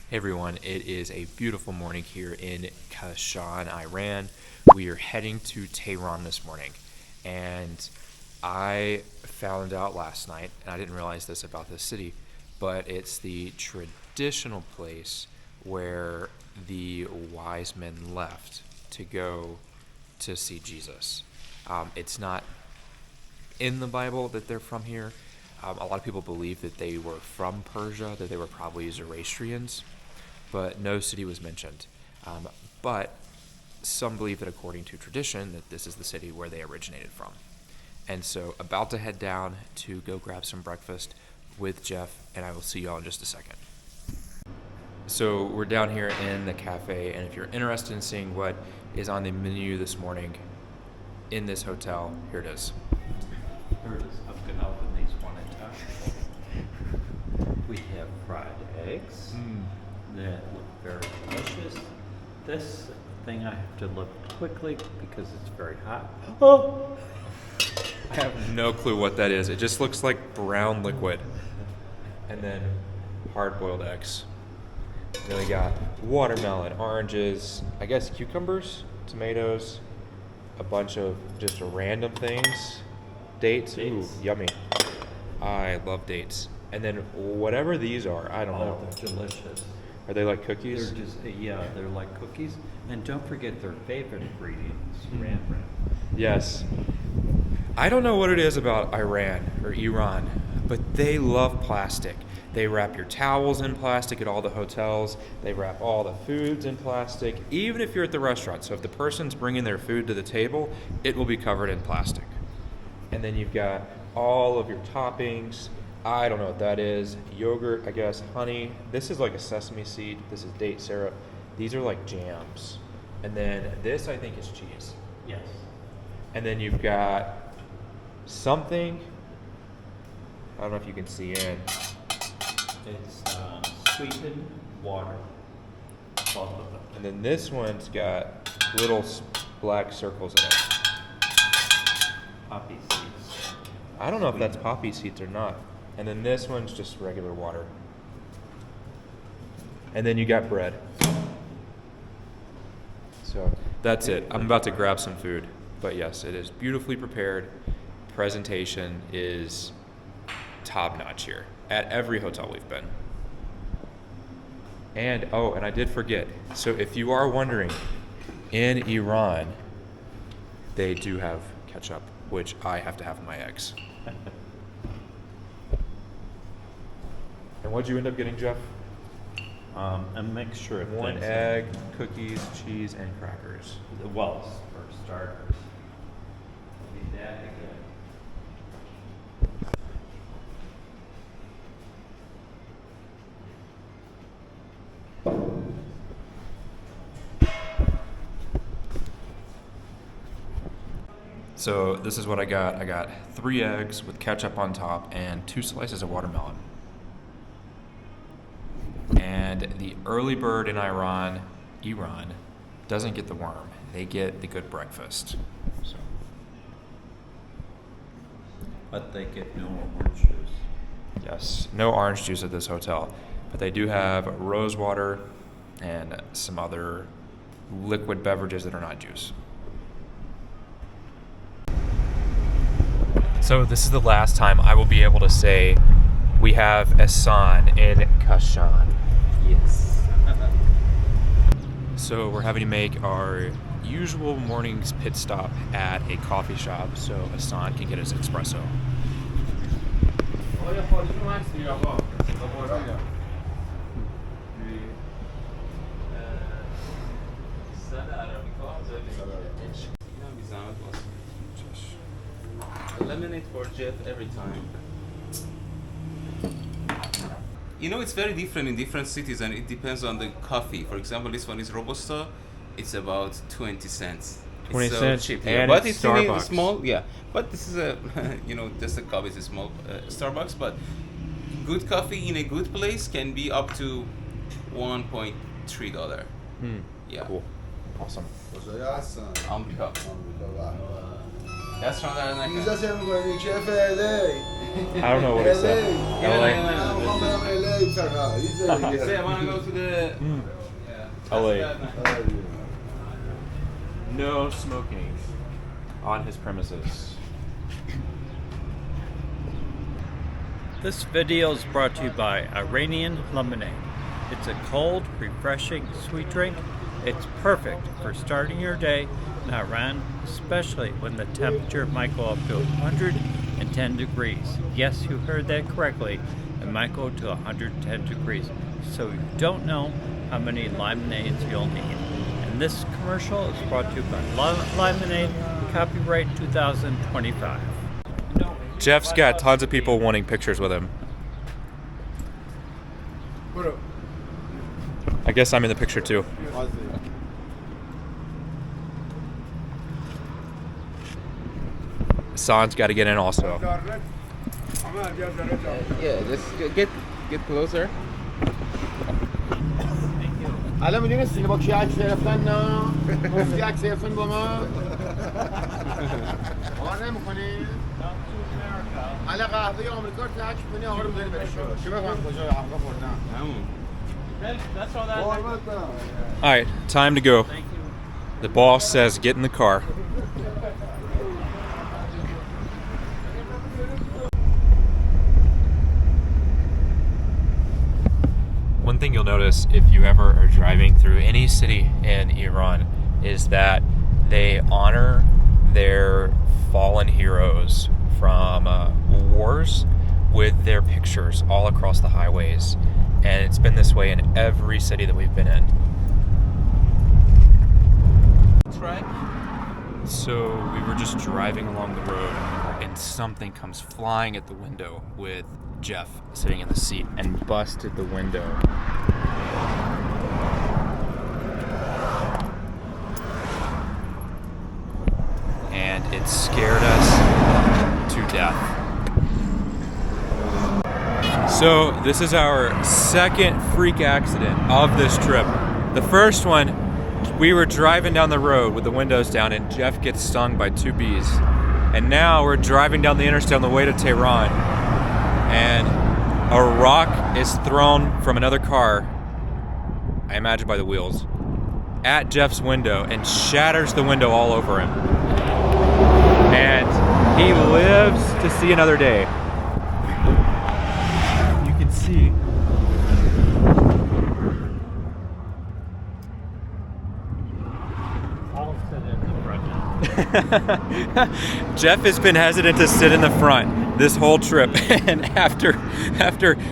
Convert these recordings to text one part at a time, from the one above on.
Hey everyone, it is a beautiful morning here in Kashan, Iran. We are heading to Tehran this morning, and I found out last night, and I didn't realize this about this city, but it's the traditional place where the wise men left to go to see Jesus. It's not in the Bible that they're from here. A lot of people believe that they were from Persia, that they were probably Zoroastrians, but no city was mentioned. But some believe that according to tradition that this is the city where they originated from. And so about to head down to go grab some breakfast with Jeff, and I will see y'all in just a second. So we're down here in the cafe, and if you're interested in seeing what is on the menu this morning in this hotel, here it is. Here it is. I'm going to open these one at a time. We have fried eggs that look very delicious. This thing I have to look quickly because it's very hot. Oh! I have no clue what that is. It just looks like brown liquid. And then hard-boiled eggs. Then we got watermelon, oranges, I guess cucumbers, tomatoes, a bunch of just random things. Dates. Ooh, yummy. I love dates. And then whatever these are, I don't know. They're delicious. Are they like cookies? They're just, they're like cookies. And don't forget their favorite ingredients, Saran wrap. Yes. I don't know what it is about Iran or Iran, but they love plastic. They wrap your towels in plastic at all the hotels. They wrap all the foods in plastic, even if you're at the restaurant. So if the person's bringing their food to the table, it will be covered in plastic. And then you've got all of your toppings. I don't know what that is. Yogurt, I guess, honey. This is like a sesame seed. This is date syrup. These are like jams. And then this, I think, is cheese. Yes. And then you've got something. I don't know if you can see in. It's sweetened water. Both of them. And then this one's got little black circles in it. Poppy seeds. I don't know if that's poppy seeds or not. And then this one's just regular water. And then you got bread. So that's it. I'm about to grab some food. But yes, it is beautifully prepared. Presentation is top notch here at every hotel we've been. And and I did forget. So if you are wondering, in Iran, they do have ketchup, which I have to have in my eggs. And what'd you end up getting, Jeff? A mixture of One things. egg, cookies, cheese, and crackers. Well, for starters. Need that again. So this is what I got. I got 3 eggs with ketchup on top and 2 slices of watermelon. And the early bird in Iran doesn't get the worm. They get the good breakfast. So. But they get no orange juice. Yes, no orange juice at this hotel. But they do have rose water and some other liquid beverages that are not juice. So this is the last time I will be able to say we have Ehsan in Kashan. Yes. So we're having to make our usual morning's pit stop at a coffee shop so Ehsan can get his espresso. Lemonade for Jeff every time. You know, it's very different in different cities and it depends on the coffee. For example, this one is Robusta. It's about 20 cents. 20 it's so cents, cheap. and Yeah. But it's it's really Starbucks. small. Yeah. But this is a, just a cup is a small Starbucks. But good coffee in a good place can be up to $1.3. Yeah. Cool. Awesome. کجایی هستن؟ آمریکا. آمریکا. دست شما در نکنه. ویزا چه می‌کنی؟ چه فعله؟ I don't know what he said. LA. Say I want to go to the. LA. No smoking on his premises. This video is brought to you by Iranian lemonade. It's a cold, refreshing, sweet drink. It's perfect for starting your day in Iran, especially when the temperature might go up to 110 degrees. Yes, you heard that correctly. It might go to 110 degrees. So you don't know how many lemonades you'll need. And this commercial is brought to you by Lemonade, copyright 2025. Jeff's got tons of people wanting pictures with him. I guess I'm in the picture too. Hassan's got to get in also. Yeah, just get closer. الان میدونستی با کی عکس گرفتن نه؟ گفتی عکس گرفتن با من؟ آره نمی‌کنی؟ الان قهوه آمریکا رو تک کنی آقا رو بذاری بره شو. چی بفهم کجا آمریکا خوردن؟ All right, time to go. The boss says get in the car. One thing you'll notice if you ever are driving through any city in Iran is that they honor their fallen heroes from wars with their pictures all across the highways. And it's been this way in every city that we've been in. Try. So we were just driving along the road and something comes flying at the window with Jeff sitting in the seat and busted the window. And it scared us to death. So this is our second freak accident of this trip. The first one, we were driving down the road with the windows down and Jeff gets stung by 2 bees. And now we're driving down the interstate on the way to Tehran and a rock is thrown from another car, I imagine by the wheels, at Jeff's window and shatters the window all over him. And he lives to see another day. You can see. Jeff has been hesitant to sit in the front this whole trip, and after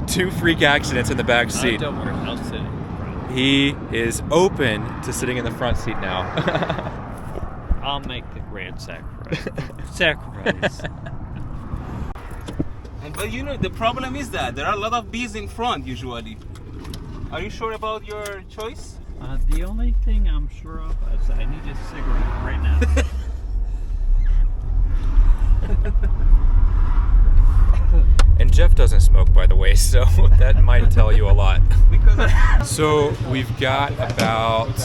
2 freak accidents in the back seat, Don't worry, I'll sit in front. he is open to sitting in the front seat now. I'll make the grand sacrifice. But you know, the problem is that there are a lot of bees in front usually. Are you sure about your choice? The only thing I'm sure of is I need a cigarette right now. And Jeff doesn't smoke, by the way, so that might tell you a lot. So we've got about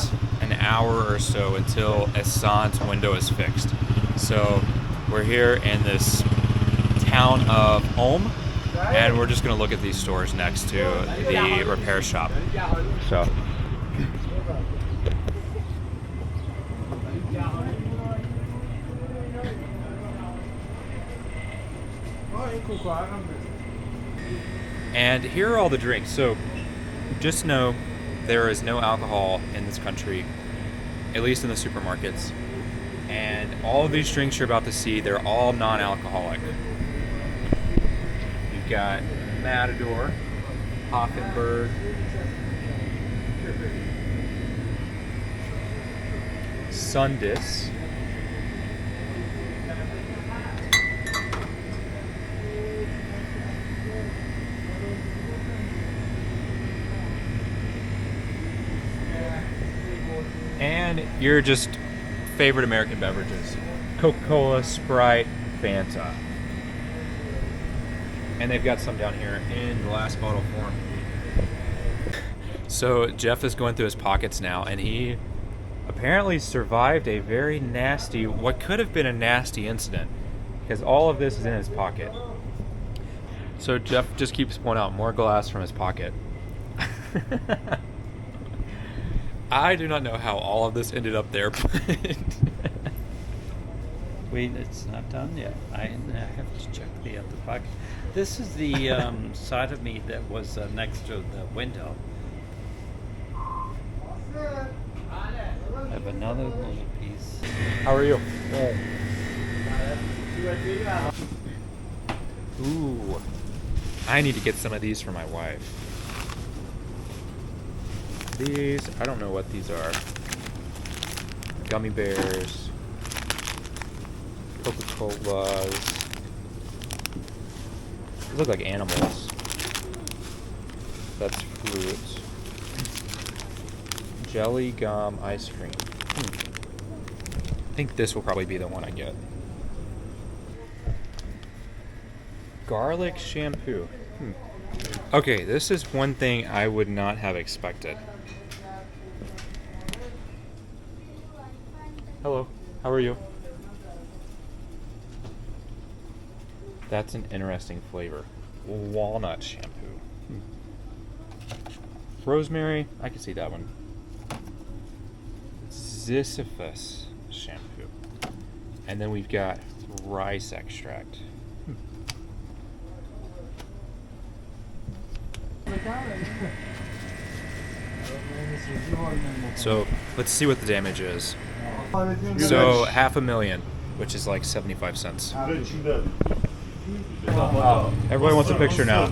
an hour or so until Hassan's window is fixed. So we're here in this town of Om, and we're just going to look at these stores next to the repair shop. So. And here are all the drinks. So just know there is no alcohol in this country, at least in the supermarkets. And all of these drinks you're about to see, they're all non-alcoholic. You've got Matador, Hoffenberg, Sundus, and your just favorite American beverages: Coca-Cola, Sprite, Fanta. And they've got some down here in glass bottle form. So Jeff is going through his pockets now, and he apparently survived a very nasty, what could have been a nasty incident, because all of this is in his pocket. So Jeff just keeps pulling out more glass from his pocket. I do not know how all of this ended up there, but Wait, it's not done yet. I have to check the other pocket. This is the side of me that was next to the window. I have another little piece. how are you? Ooh, I need to get some of these for my wife. These, I don't know what these are. Gummy bears, Coca-Colas. They look like animals. That's fruit. Jelly gum ice cream. I think this will probably be the one I get. Garlic shampoo. Okay, this is one thing I would not have expected. Hello, how are you? That's an interesting flavor. Walnut shampoo. Rosemary, I can see that one. Sisyphus shampoo. And then we've got rice extract. So let's see what the damage is. So 500,000, which is like 75 cents. Everybody wants a picture now.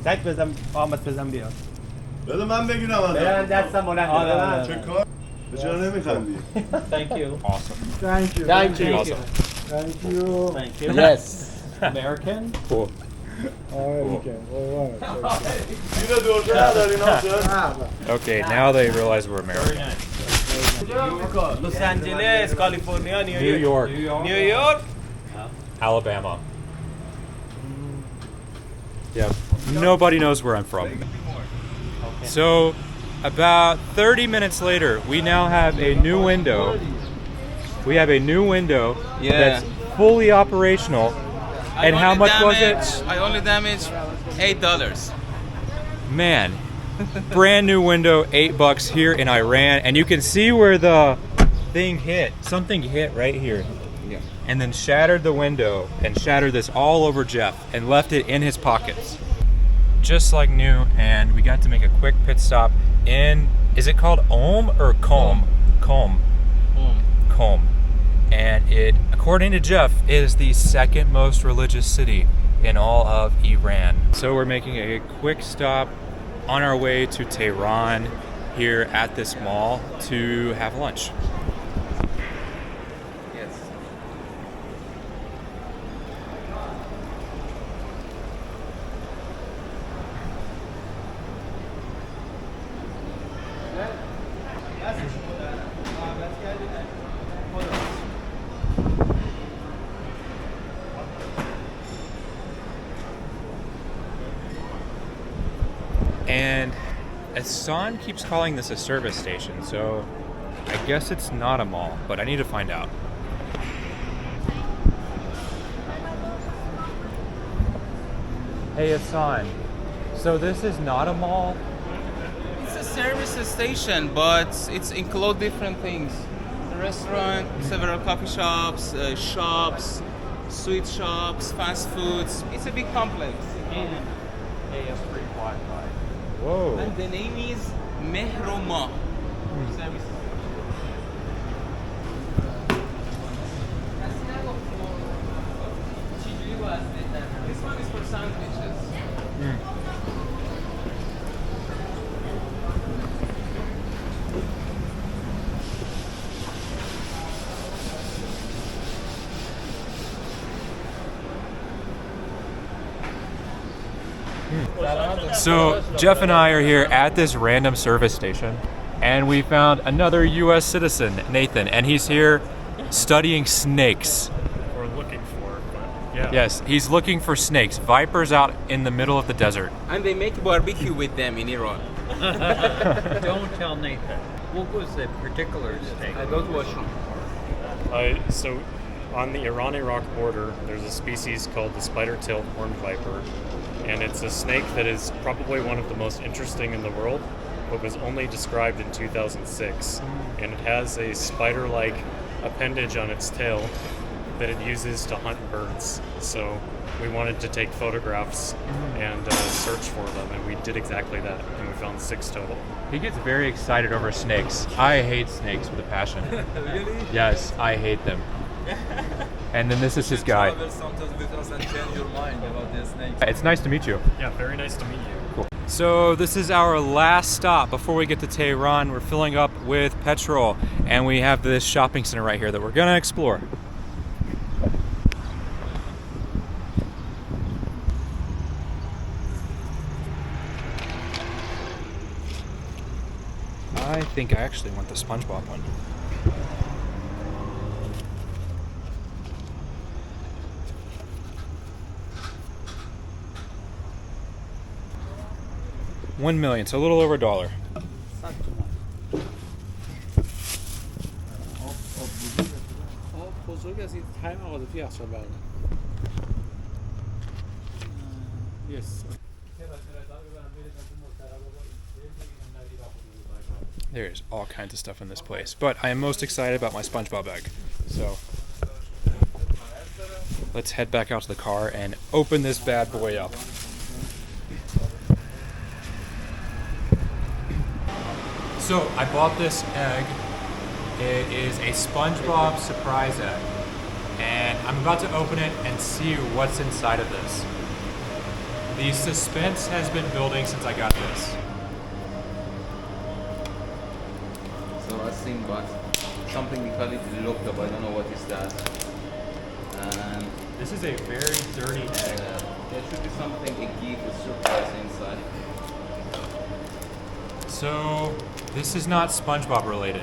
زک بزن قامت بزن بیا بده من بگیرم برن دستم بلند چه کار به چرا نمیخندی Thank you. Awesome. Thank you. Thank you. Awesome. Thank you. Thank you. Yes. American? Cool. اینو دورده نداری ناصر Okay. Okay, now they realize we're Very American. nice. Los Angeles, California, New York, New York. Alabama. Yep. Nobody knows where I'm from. So, about 30 minutes later, we now have a new window. We have a new window Yeah. that's fully operational. And how much was it? I only damaged $8. Man, brand new window, $8 here in Iran, and you can see where the thing hit. Something hit right here. Yeah. And then shattered the window and shattered this all over Jeff and left it in his pockets. Just like new, and we got to make a quick pit stop in, is it called Om or Qom? Qom. Qom. And it, according to Jeff, is the second most religious city in all of Iran. So we're making a quick stop on our way to Tehran here at this mall to have lunch. Yes. And Hassan keeps calling this a service station, so I guess it's not a mall, but I need to find out. Hey Hassan, so this is not a mall? It's a service station, but it's include different things. A restaurant, several coffee shops, shops, sweet shops, fast foods. It's a big complex. And they have free Wi-Fi. Whoa. And the name is Mehroma. Service. This one is for sandwiches. So Jeff and I are here at this random service station, and we found another U.S. citizen, Nathan, and he's here studying snakes. Or looking for, but yeah. Yes, he's looking for snakes, vipers out in the middle of the desert. And they make barbecue with them in Iran. Don't tell Nathan. What was the particular steak? Those washroom. So On the Iran-Iraq border, there's a species called the spider-tailed horned viper, and it's a snake that is probably one of the most interesting in the world, but was only described in 2006. And it has a spider-like appendage on its tail that it uses to hunt birds. So we wanted to take photographs and search for them, and we did exactly that, and we found 6 total. He gets very excited over snakes. I hate snakes with a passion. Really? Yes, I hate them. And then this is his guy. Travel sometimes with us and change your mind about the snakes. It's nice to meet you. Yeah, very nice to meet you. Cool. So this is our last stop before we get to Tehran. We're filling up with petrol, and we have this shopping center right here that we're gonna explore. I think I actually want the SpongeBob one. $1 million, so a little over $1. Yes. There's all kinds of stuff in this place, but I am most excited about my SpongeBob bag. So let's head back out to the car and open this bad boy up. So I bought this egg. It is a SpongeBob surprise egg, and I'm about to open it and see what's inside of this. The suspense has been building since I got this. So I think but something we call it locked, I don't know what is that. And This is a very dirty egg. there should be something, a gift, a surprise inside. So this is not SpongeBob related.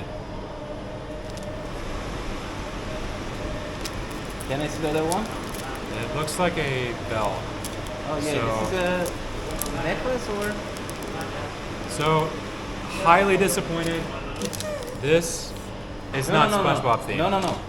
Can I see the other one? It looks like a bell. Oh yeah, So- this is a necklace or? So highly disappointed. This is not SpongeBob themed. No.